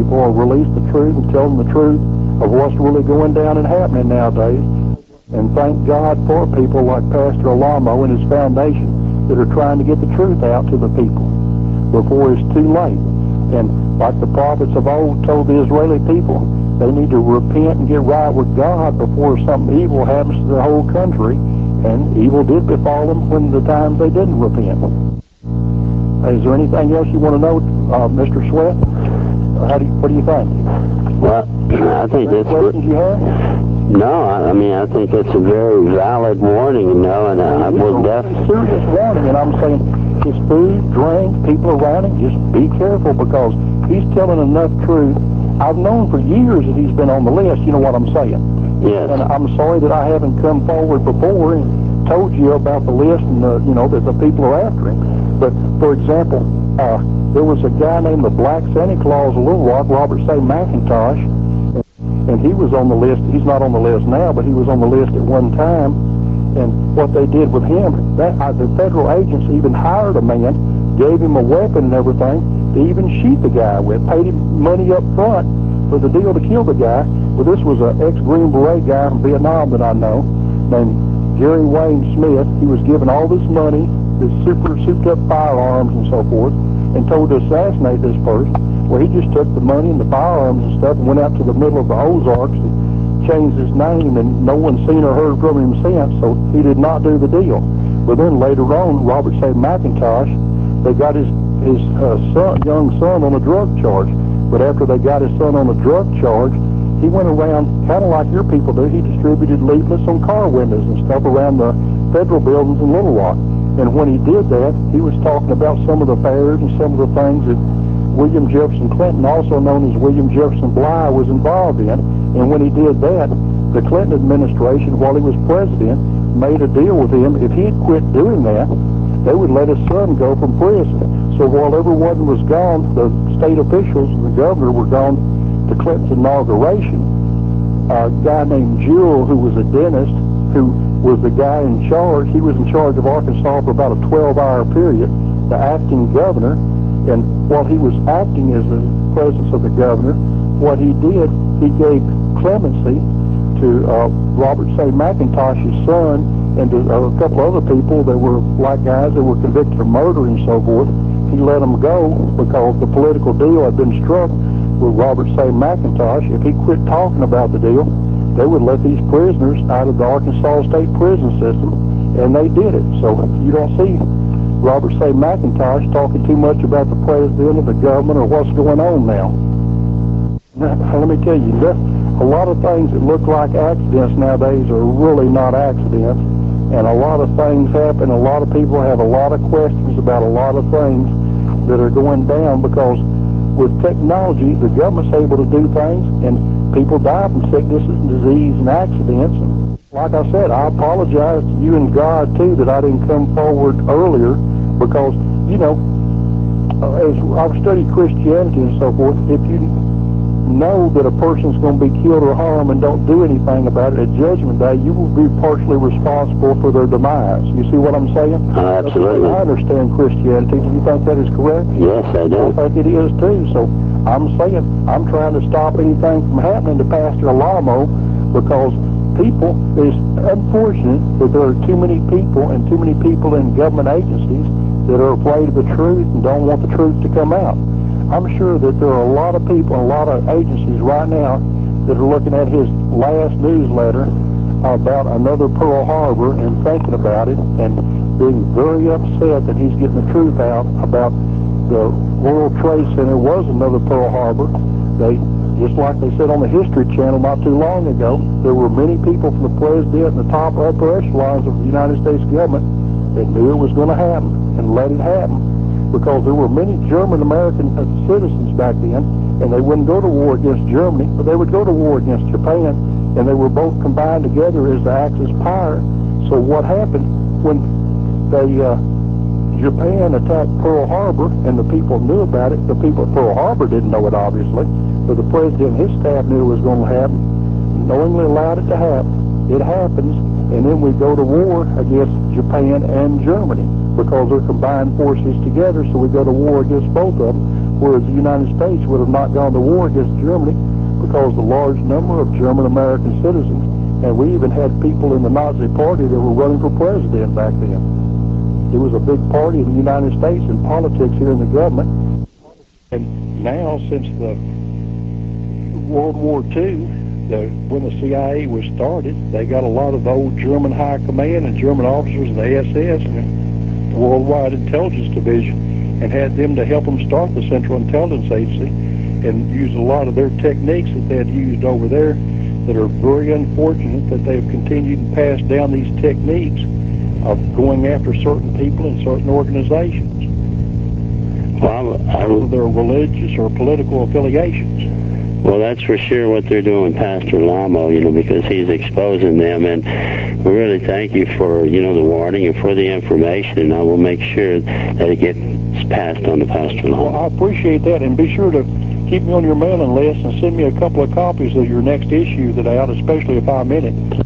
people will release the truth and tell them the truth of what's really going down and happening nowadays. And thank God for people like Pastor Alamo and his foundation that are trying to get the truth out to the people before it's too late. And like the prophets of old told the Israeli people, they need to repent and get right with God before something evil happens to the whole country. And evil did befall them when the times they didn't repent. Is there anything else you want to know, Mr. Sweat? What do you think? Well, I think that's questions you have? No, I mean, I think it's a very valid warning, and I will definitely... serious warning, and I'm saying his food, drink, people around him, just be careful, because he's telling enough truth. I've known for years that he's been on the list, you know what I'm saying? Yes. And I'm sorry that I haven't come forward before and told you about the list and, that the people are after him. But, for example, there was a guy named the Black Santa Claus of Little Rock, Robert St. McIntosh, and he was on the list. He's not on the list now, but he was on the list at one time. And what they did with him, the federal agents even hired a man, gave him a weapon and everything to even shoot the guy with, paid him money up front for the deal to kill the guy. Well, this was an ex-Green Beret guy from Vietnam that I know, named Garry Smith. He was given all this money, this super souped-up firearms and so forth, and told to assassinate this person. Well, he just took the money and the firearms and stuff and went out to the middle of the Ozarks and changed his name, and no one's seen or heard from him since, so he did not do the deal. But then later on, Robert St. McIntosh, they got his young son on a drug charge. But after they got his son on a drug charge, he went around, kind of like your people do, he distributed leaflets on car windows and stuff around the federal buildings in Little Rock. And when he did that, he was talking about some of the fairs and some of the things that William Jefferson Clinton, also known as William Jefferson Bligh, was involved in. And when he did that, the Clinton administration, while he was president, made a deal with him. If he had quit doing that, they would let his son go from prison. So while everyone was gone, the state officials and the governor were gone to Clinton's inauguration. A guy named Jewell, who was a dentist, who was the guy in charge, he was in charge of Arkansas for about a 12-hour period, the acting governor. And while he was acting as the presence of the governor, what he did, he gave clemency to Robert St. McIntosh's son and to a couple other people that were black guys that were convicted of murder and so forth. He let them go because the political deal had been struck with Robert St. McIntosh. If he quit talking about the deal, they would let these prisoners out of the Arkansas state prison system, and they did it. So you don't see Robert St. McIntosh talking too much about the president or the government or what's going on now. Now, let me tell you, a lot of things that look like accidents nowadays are really not accidents, and a lot of things happen. A lot of people have a lot of questions about a lot of things that are going down because with technology, the government's able to do things, and people die from sicknesses and disease and accidents. And like I said, I apologize to you and God, too, that I didn't come forward earlier because, as I've studied Christianity and so forth, if you know that a person's going to be killed or harmed and don't do anything about it at Judgment Day, you will be partially responsible for their demise. You see what I'm saying? Absolutely. I understand Christianity. Do you think that is correct? Yes, I do. I think it is, too. So I'm saying I'm trying to stop anything from happening to Pastor Alamo because it's unfortunate that there are too many people and too many people in government agencies that are afraid of the truth and don't want the truth to come out. I'm sure that there are a lot of people, a lot of agencies right now that are looking at his last newsletter about another Pearl Harbor and thinking about it and being very upset that he's getting the truth out about the World Trade Center was another Pearl Harbor. Just like they said on the History Channel not too long ago, there were many people from the president and the top upper echelons of the United States government that knew it was going to happen and let it happen. Because there were many German-American citizens back then, and they wouldn't go to war against Germany, but they would go to war against Japan, and they were both combined together as the Axis power. So what happened when Japan attacked Pearl Harbor, and the people knew about it? The people at Pearl Harbor didn't know it, obviously, but the president and his staff knew it was going to happen, knowingly allowed it to happen. It happens, and then we go to war against Japan and Germany, because they're combined forces together, so we go to war against both of them. whereas the United States would have not gone to war against Germany because the large number of German-American citizens, and we even had people in the Nazi Party that were running for president back then. It was a big party in the United States in politics here in the government. And now, since the World War II, when the CIA was started, they got a lot of the old German high command and German officers in the SS and the Worldwide Intelligence Division, and had them to help them start the Central Intelligence Agency, and use a lot of their techniques that they had used over there that are very unfortunate that they have continued to pass down these techniques of going after certain people and certain organizations. Well, Whether they're religious or political affiliations. well, that's for sure what they're doing, Pastor Lamo, you know, because he's exposing them. And we really thank you for, you know, the warning and for the information. And I will make sure that it gets passed on to Pastor Lamo. Well, I appreciate that. And be sure to keep me on your mailing list and send me a couple of copies of your next issue that's out, especially if I'm in it.